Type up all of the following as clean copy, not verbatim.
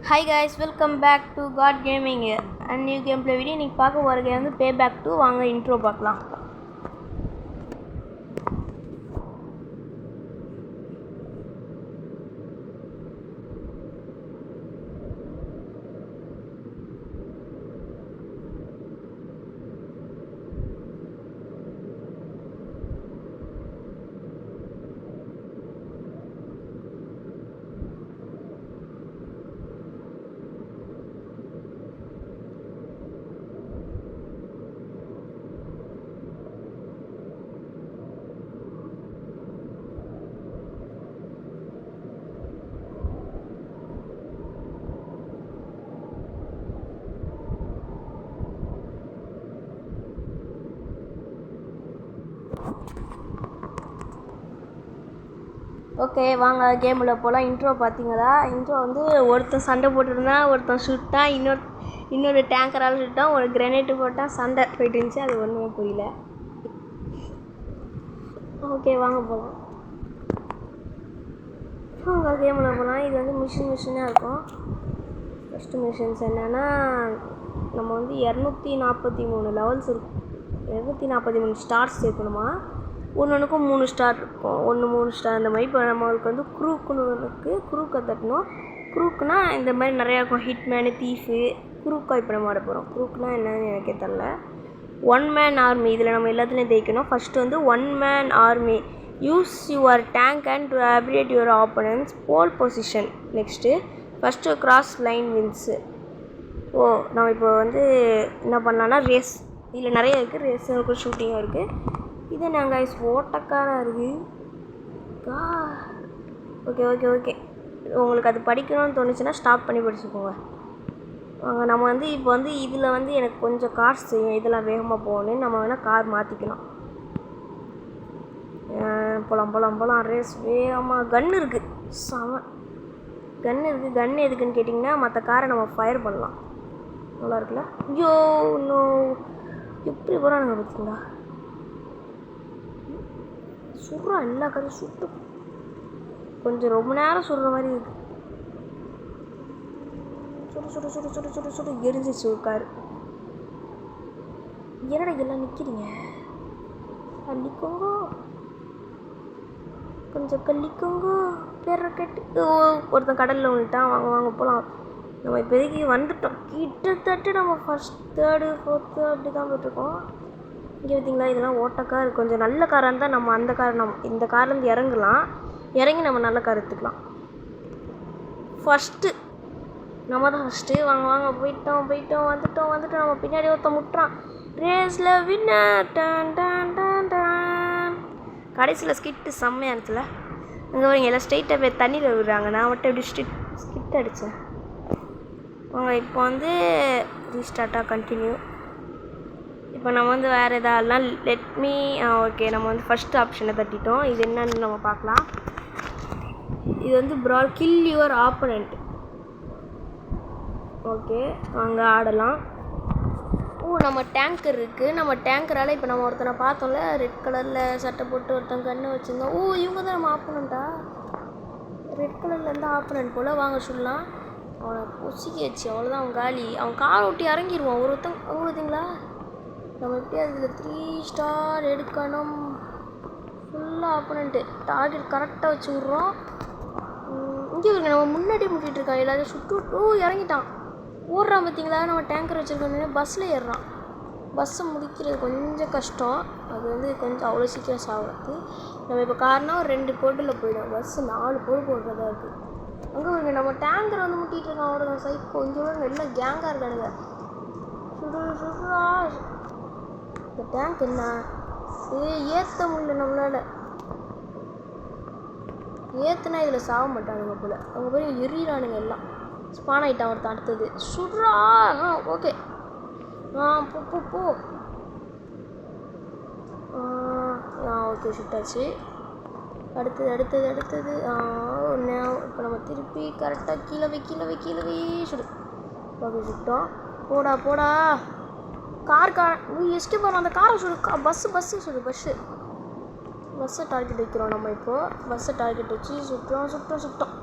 Hi guys, welcome back to God Gaming and new gameplay video. இன்னைக்கு பார்க்க போற game வந்து Payback 2. வாங்க இன்ட்ரோ பார்க்கலாம். ஓகே வாங்க கேமில் போகலாம். இன்ட்ரோ பார்த்தீங்களா? இன்ட்ரோ வந்து ஒருத்தன் சண்டை போட்டுருந்தான், ஒருத்தன் சுட்டான், இன்னொரு டேங்கரால் சுட்டான், ஒரு கிரனேட்டு போட்டால் சண்டை போயிட்டு இருந்துச்சு. அது ஒன்றுமே புரியல. ஓகே வாங்க போகலாம். வாங்க கேமில் போகலாம். இது வந்து மிஷினாக இருக்கும். ஃபஸ்ட்டு மிஷின்ஸ் என்னென்னா, நம்ம வந்து 243 லெவல்ஸ் இருக்கும். 243 ஸ்டார்ஸ் சேர்க்கணுமா. ஒன்றுக்கும் 3 ஸ்டார் இருக்கும். 3 ஸ்டார் அந்த மாதிரி. இப்போ நம்மளுக்கு வந்து குரூக்கை தட்டணும். குரூக்குனா இந்த மாதிரி நிறையா இருக்கும். ஹிட்மேனு, தீஃபு, குரூக்கா இப்போ நம்ம ஆட போகிறோம். குரூக்னா என்னன்னு எனக்கே தெரில. 1 மேன் ஆர்மி. இதில் நம்ம எல்லாத்துலேயும் தேய்க்கணும். ஃபஸ்ட்டு வந்து 1 man army. Use your tank and to update your opponents pole position. Next first cross line wins. நம்ம இப்போ வந்து என்ன பண்ணலான்னா ரேஸ். இதில் நிறைய இருக்குது. ரேஸும் இருக்குது, ஷூட்டிங்கும் இருக்குது. இது நாங்கள் ஓட்டக்காராக இருக்குது. ஓகே உங்களுக்கு அது படிக்கணும்னு தோணுச்சுன்னா ஸ்டாப் பண்ணி படிச்சுக்கோங்க. நம்ம வந்து இப்போ வந்து இதில் வந்து எனக்கு கொஞ்சம் கார்ஸ் செய்யும். இதெல்லாம் வேகமாக போகணுன்னு நம்ம வேணால் கார் மாற்றிக்கலாம். போகலாம் ரேஸ் வேகமாக. கன்று இருக்குது, கன்று இருக்குது. கன்று எதுக்குன்னு கேட்டிங்கன்னா மற்ற காரை நம்ம ஃபயர் பண்ணலாம். நல்லா இருக்குல்ல? ஐயோ இன்னும் எப்படி போகிறானுங்க பார்த்தீங்களா? சுடுறா, எல்லா காரையும் சுட்டு கொஞ்சம் ரொம்ப நேரம் சுடுற மாதிரி இருக்கு. சுடு எரிஞ்சிச்சு ஒரு கார். என்னடா எல்லாம் நிற்கிறீங்க? கள்ளிக்கோங்கோ, கொஞ்சம் கள்ளிக்கோங்கோ. பேர கட்டு ஒருத்தன் கடலில் வந்துட்டான். வாங்க போகலாம். நம்ம இப்போதைக்கு வந்துட்டோம். கிட்டத்தட்ட நம்ம ஃபஸ்ட், தேர்டு, ஃபோர்த்து அப்படி தான் போயிட்டுருக்கோம். இங்கே பார்த்தீங்களா? இதெல்லாம் ஓட்டக்கார். கொஞ்சம் நல்ல காராக இருந்தால் நம்ம அந்த கார் இந்த கார்லேருந்து இறங்கலாம். இறங்கி நம்ம நல்ல கார் எடுத்துக்கலாம். ஃபஸ்ட்டு நம்ம தான் ஃபஸ்ட்டு. வாங்க போயிட்டோம் வந்துட்டோம். நம்ம பின்னாடி ஒருத்தன் முட்டுறான். ரேஸில் வின்னர். கடைசியில் ஸ்கிட்டு செம்மையாக இருந்துச்சுல. அங்கே வரீங்க எல்லாம் ஸ்ட்ரெயிட்டாக போய் தண்ணியில் விடுறாங்க. நான் மட்டும் எப்படி ஸ்கிட் அடித்தேன். வாங்க இப்போ வந்து ரீஸ்டார்ட்டாக கண்டினியூ. இப்போ நம்ம வந்து வேறு எதாவதுலாம் ஓகே நம்ம வந்து ஃபஸ்ட்டு ஆப்ஷனை தட்டிட்டோம். இது என்னன்னு நம்ம பார்க்கலாம். இது வந்து brawl kill your opponent. Okay வாங்க ஆடலாம். நம்ம டேங்கர் இருக்குது. நம்ம டேங்கரால் இப்போ நம்ம ஒருத்தனை பார்த்தோம்ல, ரெட் கலரில் சட்டை போட்டு ஒருத்தன் கன்று வச்சுருந்தோம். இவங்க தான் நம்ம ஆப்பனண்ட்டா? ரெட் கலரில் இருந்தால் ஆப்பனண்ட் போல். வாங்க சொல்லலாம். அவனை பொசிக்கிச்சு, அவ்வளோதான். அவன் காலி. அவன் காரை விட்டு இறங்கிடுவான். அவங்க பார்த்தீங்களா? நம்ம எப்படி அதில் 3 ஸ்டார் எடுக்கணும். ஃபுல்லாக ஆப்பனண்ட்டு டார்கெட் கரெக்டாக வச்சு விட்றோம். இங்கே இருக்க நம்ம முன்னாடி முட்டிகிட்டு இருக்கான். எல்லாத்தையும் சுட்டு இறங்கிட்டான். ஓடுறான் பார்த்தீங்களா? நம்ம டேங்கர் வச்சுருக்கோன்னு பஸ்ஸில் ஏறுறான். பஸ்ஸை முடிக்கிறது கொஞ்சம் கஷ்டம். அது வந்து கொஞ்சம் அவ்வளோ சீக்கிரம் சாப்பிடாது. நம்ம இப்போ காரணம் 2 கோடில் போயிடும். பஸ்ஸு 4 கோடு போடுறதா இருக்குது. அங்கே வருங்க நம்ம டேங்கர் வந்து முட்டிகிட்டு இருக்கான். அவரோட சைட் கொஞ்சம் எல்லாம் கேங்காக இருக்கானுங்க. சுடுறா இந்த டேங்க் என்ன ஏற்ற முடியல நம்மளால். ஏற்றுனா இதில் சாக மாட்டானுங்க போல். அவங்க போய் எறிகிறானுங்க. எல்லாம் ஸ்பான் ஆகிட்டான் ஒருத்தன். அடுத்தது சுடுறா. ஓகே போ ஓகே சுட்டாச்சு. அடுத்தது இப்போ நம்ம திருப்பி கரெக்டாக கீழே வை சுடு. ஓகே சுட்டோம். போடா கார் எஸ்டி போகிறோம். அந்த காரை சுடு. பஸ்ஸு சுடு. பஸ்ஸை டார்கெட் வைக்கிறோம் நம்ம. இப்போது பஸ்ஸை டார்கெட் வச்சு சுட்டோம்.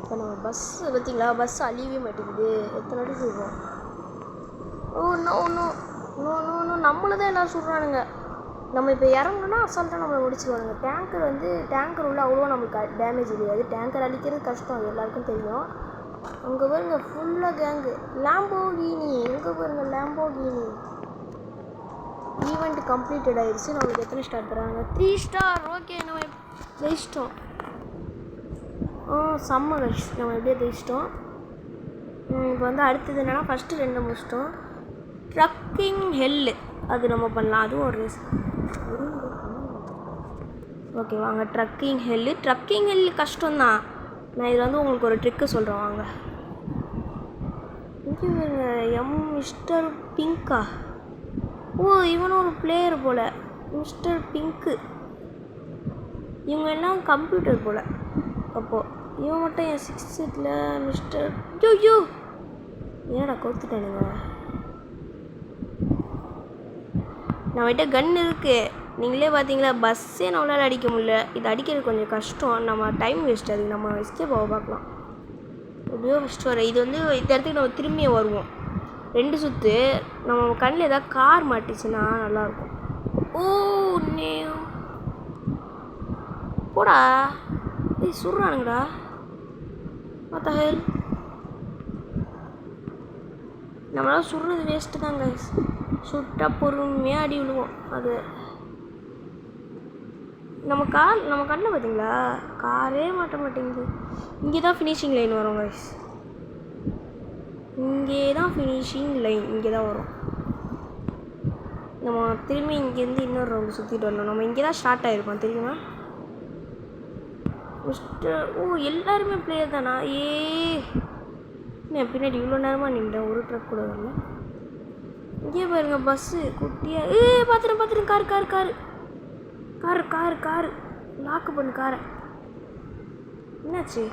இப்போ நம்ம பஸ்ஸு பார்த்தீங்களா, பஸ் அழியவே மாட்டேங்குது. எத்தனை அடி சொல்கிறோம். ஓ இன்னும் ஒன்றும் இன்னும் நம்மளை தான் எல்லோரும் சொல்கிறானுங்க. நம்ம இப்போ இறங்கணுன்னா அசால்ட்டாக நம்மளை முடிச்சுடுவானுங்க. டேங்கர் உள்ள அவ்வளோவா நம்மளுக்கு டேமேஜ் கிடையாது. டேங்கர் அழிக்கிறது கஷ்டம், அது எல்லாருக்கும் தெரியும். அங்கே பாருங்க ஃபுல்லாக கேங்கு. லாம்போகினி எங்கே பாருங்க, லாம்போகினி. ஈவெண்ட் கம்ப்ளீட்டட் ஆயிடுச்சு. நம்மளுக்கு எத்தனை ஸ்டார் தராங்க? 3 ஸ்டார். ஓகே, நம்ம ஜெயிச்சிட்டோம். செம்ம கைஸ், நம்ம எப்படியே ஜெயிச்சிட்டோம். இப்போ வந்து அடுத்தது என்னென்னா, ஃபஸ்ட்டு 2 முடிச்சிட்டோம். ட்ரக்கிங் ஹெல்லு அது நம்ம பண்ணலாம், அதுவும் ஒரு ரேஸ். ஓகே வாங்க, ட்ரக்கிங் ஹெல்லு கஷ்டம்தான். நான் இதில் வந்து உங்களுக்கு ஒரு ட்ரிக்கு சொல்கிறேன் வாங்க. இங்கே பாருங்க, மிஸ்டர் பிங்க்கா. ஓ இவனும் ஒரு பிளேயர் போல், மிஸ்டர் பிங்க்கு. இவங்க எல்லாம் கம்ப்யூட்டர் போல். அப்போது இவன் மட்டும் என் 6th சீட்டில் மிஸ்டர் யூ ஏடா கொடுத்துட்டானுங்க. நம்மகிட்ட கன் இருக்குது, நீங்களே பார்த்தீங்களா. பஸ்ஸே நம்மளால் அடிக்க முடியல. இது அடிக்கிறது கொஞ்சம் கஷ்டம், நம்ம டைம் வேஸ்ட். அதுக்கு நம்ம எஸ்கேப் ஆக பார்க்கலாம். எப்படியோ ஃபஸ்ட்டு வர இது வந்து இந்த இடத்துக்கு நம்ம திரும்பியே வருவோம். 2 சுற்று. நம்ம கண்ணில் ஏதாவது கார் மாட்டிச்சுன்னா நல்லாயிருக்கும். ஓ போடா, சுடுறானுங்கடா. மற்ற ஹெல் நம்மளால் சுடுறது வேஸ்ட்டு தான் கைஸ். சுட்டால் பொறுமையாக அடி விழுவோம். அது நம்ம கண்ணில் பார்த்தீங்களா, காரே மாட்ட மாட்டேங்குது. இங்கே தான் ஃபினிஷிங் லைன் வரும் கைஸ். இங்கே தான் ஃபினிஷிங் லைன், இங்கே தான் வரும். நம்ம திரும்பி இங்கேருந்து இன்னொரு ரவுண்டு சுற்றிட்டு வரணும். நம்ம இங்கே தான் ஸ்டார்ட் ஆகிருக்கோம் தெரியுமா. எல்லாருமே பிளேயர் தானா. நான் பின்னாடி இவ்வளோ நேரமாக நின்றேன், ஒரு ட்ரக் கூட வரல. இங்கே பாருங்க பஸ்ஸு குட்டியாக. பார்த்துட்டேன் காரு லாக்கு பண்ணு காரை. என்னாச்சு?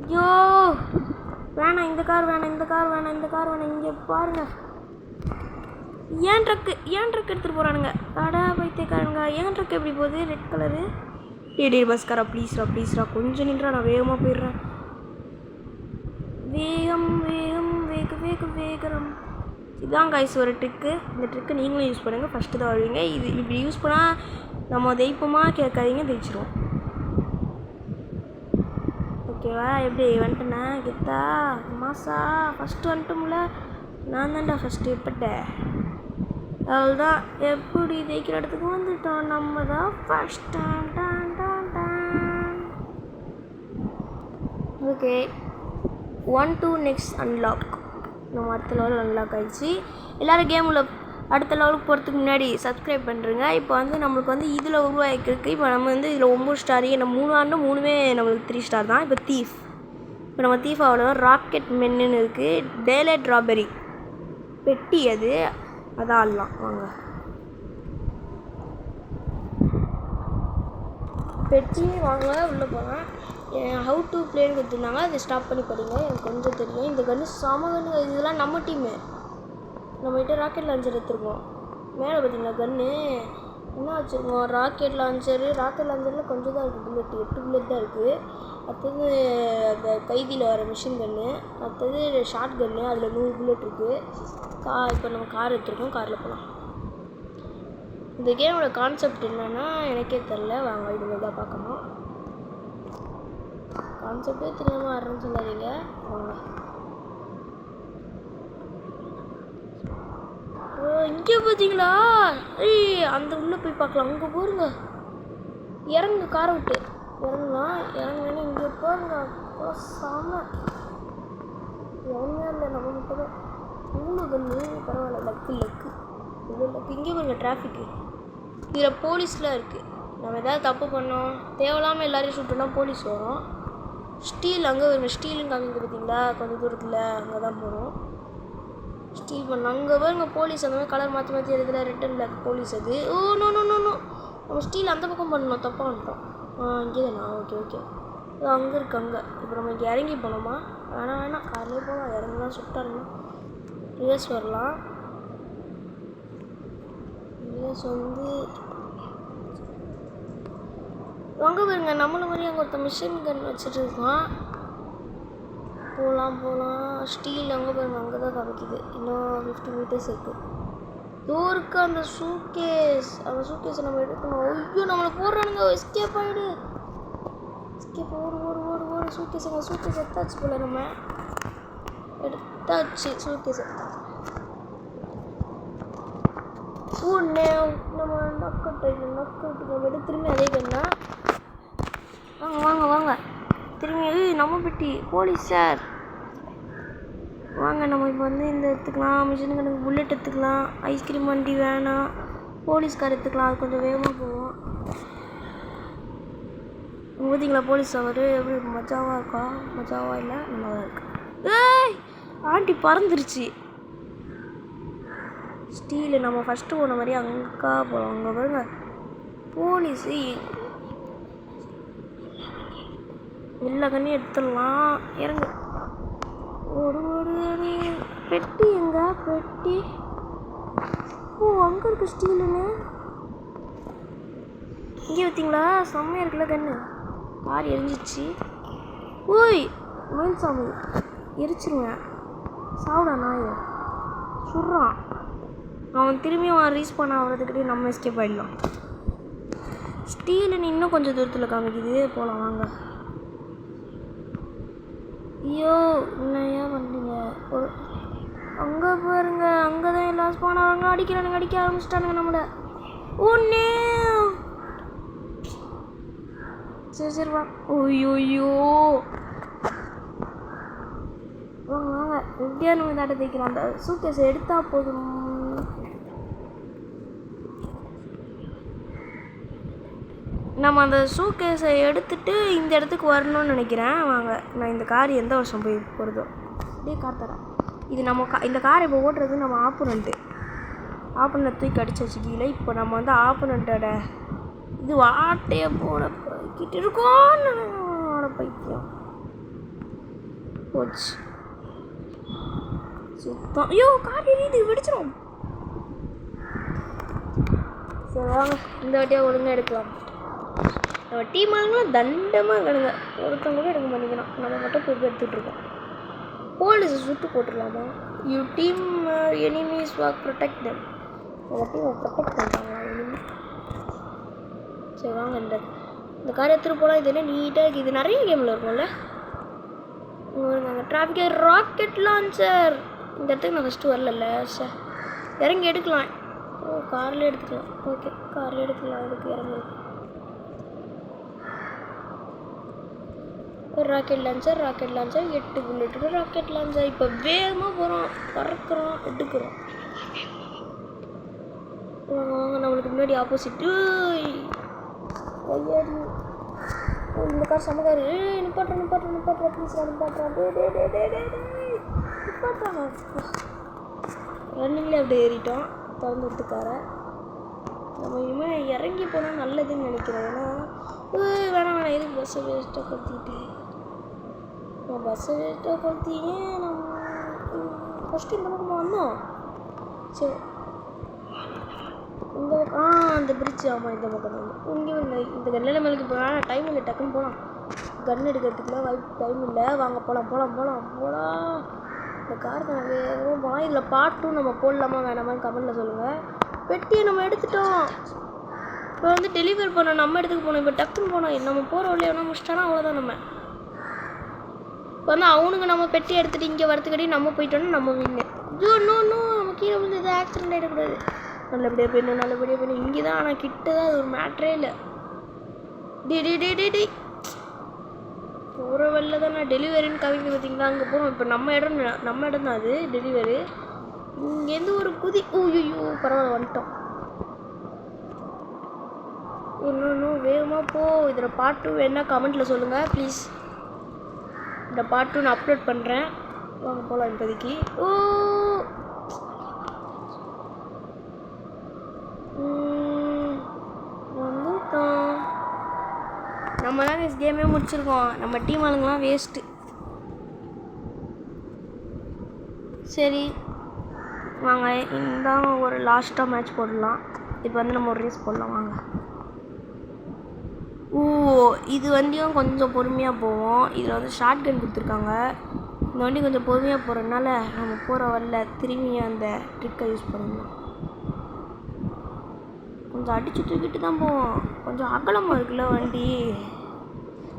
ஐயோ வேணாம், இந்த கார் வேணாம். இங்கே பாருங்க, ஏன் ட்ரக் எடுத்துகிட்டு போகிறானுங்க. அடா பைத்தியக்காரனுங்க, ஏன் ட்ரக் எப்படி போகுது? Red colour. டே பஸ்காரா ப்ளீஸ்ரா கொஞ்சம் நின்றா, நான் வேகமாக போயிடுறேன். வேகம். இதுதான் கைஸ் ஒரு ட்ரிக்கு. இந்த ட்ரிக்கு நீங்களும் யூஸ் பண்ணுங்கள், ஃபஸ்ட்டு தான் வருவீங்க. இது இப்படி யூஸ் பண்ணால் நம்ம தெய்ப்பமா கேட்காதீங்க, ஜெயிச்சிருவோம். ஓகேவா? எப்படி வந்துட்டேண்ணா கெத்தா மாசா? ஃபஸ்ட்டு வந்துட்டோம்ல, நான் தான்டா ஃபஸ்ட்டு எப்பட்டேன். அவ்வளோதான், எப்படி ஜெயிக்கிற இடத்துக்கு வந்துட்டோம். நம்ம தான் first. Okay 1 to next unlock. நம்ம அடுத்த லெவல் அன்லாக் ஆகிடுச்சு. எல்லோரும் கேமில் அடுத்த லெவலுக்கு போகிறதுக்கு முன்னாடி சப்ஸ்கிரைப் பண்ணுறேங்க. இப்போ வந்து நம்மளுக்கு வந்து இதில் உருவாக்கிருக்கு. இப்போ நம்ம வந்து இதில் 9 ஸ்டார், நம்ம 3 ஆண்டு 3மே நம்மளுக்கு 3 ஸ்டார் தான். இப்போ இப்போ நம்ம தீஃப் அவ்வளோ ராக்கெட் மென்னு இருக்குது. டேலைட் ராபரி பெட்டி, அதான் ஆடலாம் வாங்க. பெட்டி வாங்க, உள்ளே போவேன். ஹவு டு பிளேன்னு கொடுத்துருந்தாங்க, அதை ஸ்டாப் பண்ணி படிங்க. எனக்கு கொஞ்சம் தெரியும். இந்த கன்று செம கன்று, இதெல்லாம் நம்ம டீமு. நம்மகிட்ட ராக்கெட் லான்ச்சர் எடுத்துருக்கோம். மேலே பார்த்தீங்களா கன்று என்ன வச்சுருக்கோம்? ராக்கெட் லான்ச்சரில் கொஞ்சம் தான் இருக்குது, புல்லெட் 8 புல்லெட் தான் இருக்குது. அடுத்தது அந்த கைதியில் வர மிஷின் கன்று, அடுத்தது ஷார்ட் கன்று, அதில் 100 புல்லெட் இருக்குது. இப்போ நம்ம கார் எடுத்துருக்கோம், காரில் போகலாம். இந்த கேமோட கான்செப்ட் என்னென்னா எனக்கே தெரில, வாங்க இனிமேல் தான் பார்க்கணும். கான்செப்டே தெரியாமல் ஆடுறேன்னு சொல்லாதீங்க, வாங்க. இங்கே பார்த்தீங்களா, அந்த உள்ளே போய் பார்க்கலாம். அங்கே போருங்க, இறங்குங்க, காரை விட்டு இறங்குனா இங்கே போருங்க. சாம இறங்க இல்லை, நம்ம மட்டும் தான் இவ்வளோ கண்ணு. பரவாயில்ல, லக்கு இவ்வளோ லக்கு. இங்கே பாருங்க டிராஃபிக்கு, இதில் போலீஸ்லாம் இருக்குது. நம்ம எதாவது தப்பு பண்ணோம், தேவையில்லாமல் எல்லோரையும் சுட்டோம்னா போலீஸ் வரும். ஸ்டீல் அங்கே வருங்க, ஸ்டீலும் காமிங்க பார்த்தீங்களா, கொஞ்சம் தூரத்தில் அங்கே தான் போகிறோம். ஸ்டீல் பண்ணலாம். அங்கே வருங்க போலீஸ், அந்த மாதிரி கலர் மாற்றி இருக்கிற ரெட் அண்ட் பிளாக் போலீஸ். அது நோ நம்ம ஸ்டீல் அந்த பக்கம் பண்ணணும், தப்பாக வந்துட்டோம். இங்கே தானா? ஓகே அங்கே இருக்குது அங்கே. இப்போ நம்ம இங்கே இறங்கி போனோமா? வேணாம் கார்லேயே போகலாம். இறங்கலாம், சுட்டாருங்க. ரிவர்ஸ் வரலாம். ரிவர்ஸ் வந்து வாங்க பாருங்க, நம்மள மாதிரி அங்கே ஒருத்தர் மிஷின் கன் வச்சுட்டு இருக்கான். போகலாம் ஸ்டீல் அங்கே பாருங்க, அங்கே தான் காமிக்குது. இன்னும் 50 மீட்டர்ஸ் இருக்குது. தூருக்கு அந்த சூட்கேஸை நம்ம எடுக்கணும். ஐயோ நம்மளை போடுறானுங்க. எஸ்கேப் ஆகிடு. எஸ்கேப் ஓடு சூட்கேஸ் எடுத்தாச்சு போல. நம்ம எடுத்தாச்சு சூட்கேஸை. நம்ம நக்கட்டு நம்ம எடுத்து திரும்பி அதே கண்ணா. வாங்க திரும்பி நம்ம பெட்டி. போலீஸ் சார் வாங்க, நம்ம இப்போ வந்து இந்த எடுத்துக்கலாம். மிஷினுக்கு எனக்கு புல்லட் எடுத்துக்கலாம். ஐஸ்கிரீம் வண்டி வேணாம். போலீஸ்கார் எடுத்துக்கலாம், அது கொஞ்சம் வேகமாக போவோம். பார்த்தீங்களா போலீஸ் அவர் எப்படி மஜாவாக இருக்கா? மஜாவா இல்லை, நல்லா தான் இருக்கு. ஏய் ஆண்டி பறந்துருச்சு. ஸ்டீலு நம்ம ஃபஸ்ட்டு போன மாதிரி அங்கே போகிறோம். அங்கே பாருங்க போலீஸு. எல்லா கண்ணையும் எடுத்துடலாம். இறங்கு. ஓடு பெட்டி எங்க பெட்டி? ஓ அங்கே இருக்கு ஸ்டீலுன்னு. இங்கே பார்த்தீங்களா செம்மையாக இருக்குல்ல கண்ணு. கார் எரிஞ்சிச்சு. ஓய் மயில் சாமி எரிச்சிருவேன். சாவுடா நாய். சுடுறான் அவன். திரும்பியும் ரீஸ் பண்ண ஆகிறதுக்கிட்டே நம்ம எஸ்கேப் ஆகிடலாம். ஸ்டீலுன்னு இன்னும் கொஞ்சம் தூரத்தில் காமிக்குது. போகலாம் வாங்க. ஐயோ என்னையா பண்ணுறீங்க? ஒரு அங்கே பாருங்க, அங்கே தான் எல்லாம் ஸ்பான் ஆகிறாங்க. அடிக்க ஆரம்பிச்சிட்டானுங்க நம்மளை. ஒன்னே சரி வா. ஓய்யோயோ வாங்க எப்படியா நம்ம தாட்ட தைக்கிறோம். அந்த சூட்கேஸை எடுத்தா போதும். நம்ம அந்த சூட்கேஸை எடுத்துட்டு இந்த இடத்துக்கு வரணும்னு நினைக்கிறேன். வாங்க, நான் இந்த கார் எந்த வருஷம் போய் போகிறதோ அப்படியே காத்தரா. இது நம்ம இந்த காரை இப்போ ஓட்டுறது நம்ம ஆப்போனண்ட்டு தூக்கி அடிச்சு வச்சு கீழே. இப்போ நம்ம வந்து ஆப்போனண்ட்டோட இது வாட்டையை போட போய்கிட்டு இருக்கோம். பைத்தியம் போச்சு சுத்தம். ஐயோ கார் எரியுது, வெடிச்சிடும். சரி வாங்க, இந்த வாட்டியாக ஒழுங்காக எடுக்கலாம். நம்ம டீம் ஆளுங்களும் தண்டமாக இருக்கானுங்க. ஒருத்தவங்க கூட எடுக்க மாட்டேங்கிறோம். நம்ம மட்டும் போய் எடுத்துகிட்ருக்கோம். போலீஸை சுட்டு போட்டுடலாமா? You team enemies walk protect them. நம்ம டீமை ப்ரொடெக்ட் பண்ணுறாங்களா எனிமி? சரி வாங்க, இந்த கார் எடுத்துகிட்டு போகலாம். இது என்ன நீட்டாக இருக்குது. இது நிறைய கேமில் இருக்கும்ல. அங்கே டிராஃபிக்கே ராக்கெட் லான்ச்சர். இந்த இடத்துக்கு நான் ஃபஸ்ட்டு வரல சார். இறங்கி எடுக்கலாம். ஓ காரில் எடுத்துக்கலாம். ஓகே காரில் எடுத்துக்கலாம். அதுக்கு இறங்கி rocket launcher 8 bullet rocket launcher. இப்போ வேகமாக போகிறோம், பறக்கிறோம், எடுக்கிறோம். வாங்க நம்மளுக்கு முன்னாடி ஆப்போசிட்டு ஐயாடி. இந்த கார் சமக்காரு. நிப்பாட்டுறேன் ப்ளீஸ். நிப்பாட்டுறான். ரன்னிங்லேயே அப்படியே ஏறிட்டோம். திறந்து விட்டு காரை நம்ம இனிமேல் இறங்கி போனால் நல்லதுன்னு நினைக்கிறேன். ஏன்னா வேணாம் எதுக்கு பஸ்ஸை வேஸ்ட்டாக கொளுத்திட்டு. நம்ம ஃபஸ்ட்டு இந்த பக்கமாக வந்தோம். சரி இந்த பக்கம் அந்த பிரிட்ஜ். ஆமாம் இந்த பக்கம் தான். இங்கே இந்த கண்ணில் மேலுக்கு இப்போ வேணாம், டைம் இல்லை. டக்குன்னு போகலாம். கன் எடுக்கிறதுக்குலாம் டைம் இல்லை. வாங்க போகலாம். இந்த காருக்கு நான் வேகமாக போகலாம். இதில் பாட்டும் நம்ம போடலாமா வேணாமான்னு கமெண்ட்டில் சொல்லுங்கள். பெட்டியை நம்ம எடுத்துட்டோம். இப்போ வந்து டெலிவரி பண்ணோம், நம்ம இடத்துக்கு போகணும். இப்போ டக்குன்னு போனோம். நம்ம போகிற வழியை எவ்வளோ முடிச்சிட்டானா அவ்வளோதான். நம்ம இப்போ வந்து அவனுங்க நம்ம பெட்டி எடுத்துகிட்டு இங்கே வரத்துக்கடி நம்ம போயிட்டோன்னா நம்ம வின்னு. நம்ம கீழே வந்து எதாவது ஆக்சிடென்ட் ஆகிடக்கூடாது. நல்லபடியாக போயிடணும். இங்கே தான் ஆனால் கிட்ட தான். அது ஒரு மேட்ரே இல்லை. டே போகிற வழியில் தான் நான் டெலிவரின்னு கவிங்க பார்த்தீங்களா? அங்கே போகிறோம். இப்போ நம்ம இடம் தான் அது டெலிவரி. இங்கேருந்து ஒரு குதி. ஐயோ பரவாயில்ல வந்துட்டோம். இன்னும் வேகமாக போ. இதில் பார்ட் 2 வேணால் கமெண்ட்டில் சொல்லுங்கள் ப்ளீஸ். இந்த பார்ட் 2 நான் அப்லோட் பண்ணுறேன். வாங்க போகலாம் இப்போதைக்கு. வந்துட்டோம். நம்ம தான் இந்த கேமே முடிச்சிருக்கோம். நம்ம டீம் ஆளுங்களாம் வேஸ்ட்டு. சரி வாங்க, இதான் ஒரு லாஸ்ட்டாக மேட்ச் போடலாம். இப்போ வந்து நம்ம ஒரு ரேஸ் போடலாம் வாங்க. ஓ, இது வண்டியும் கொஞ்சம் பொறுமையாக போவோம். இதில் வந்து ஷார்ட் கன் கொடுத்துருக்காங்க. இந்த வண்டி கொஞ்சம் பொறுமையாக போகிறதுனால நம்ம போகிற வரல திரும்பி அந்த ட்ரிக்கை யூஸ் பண்ணணும். கொஞ்சம் அடிச்சு தூக்கிட்டு தான் போவோம். கொஞ்சம் அகலமாக இருக்குல்ல வண்டி.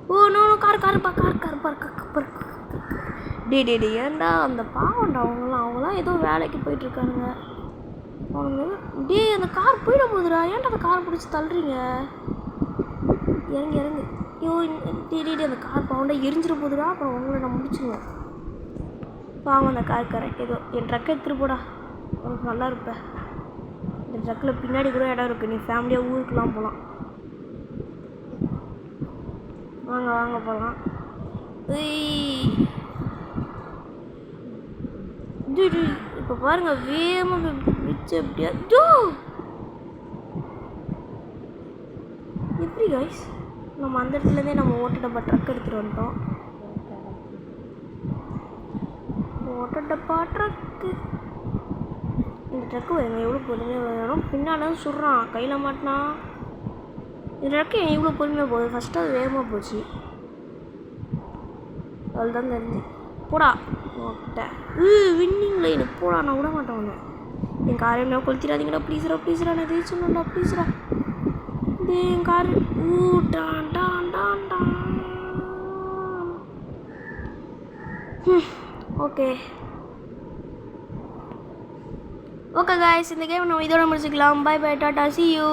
ஓ நோ கார் டே ஏன்டா அந்த பாவண்டா அவங்களாம் ஏதோ வேலைக்கு போயிட்டுருக்கானுங்க. அவனுங்க டே அந்த கார் போயிட போகுதுடா. ஏன்டா அந்த காரை பிடிச்சி தள்ளுறீங்க? இறங்கு ஐயோ டே அந்த கார் பாவண்டா எரிஞ்சிட போகுதுடா. அப்புறம் உங்களை நான் முடிச்சுருவேன். பாவம் அந்த கார்காரன். ஏதோ என் ட்ரக்கை எடுத்துகிட்டு போடா, உனக்கு நல்லா இருப்பேன். இந்த ட்ரக்கில் பின்னாடி கூட இடம் இருக்குது. நீ ஃபேமிலியாக ஊருக்குலாம் போகலாம். வாங்க போகலாம். இப்போ பாருங்க வேகமாக பிடிச்சி எப்படியா எப்படி கைஸ் நம்ம அந்த இடத்துலேருந்தே நம்ம ஓட்டடப்பா ட்ரக் எடுத்துகிட்டு வந்துட்டோம். ஓட்டடப்பா ட்ரக்கு. இந்த ட்ரக்கு வருங்க எவ்வளோ பொறுமையாக வரும். பின்னால் சுடுறான் கையில் மாட்டினா. இந்த ட்ரக்கு எவ்வளோ பொறுமையாக போகுது. ஃபஸ்ட்டு அது வேகமாக போச்சு. அதுதான் தெரிஞ்சு போடா ஓட்ட வின்னிங் லைனு போடா. நான் விட மாட்டேன் உன்னை. என் காரை என்ன கொளுத்திடாதீங்கடா ப்ளீஸ்ரா நான் ஜெயிச்சுடா ப்ளீஸ்ரா. டே என் கார் டான் டான் டான் டான். ஓகே காய்ஸ், இந்த கேம் நம்ம இதோட முடிச்சுக்கலாம். பை டாடா, see you.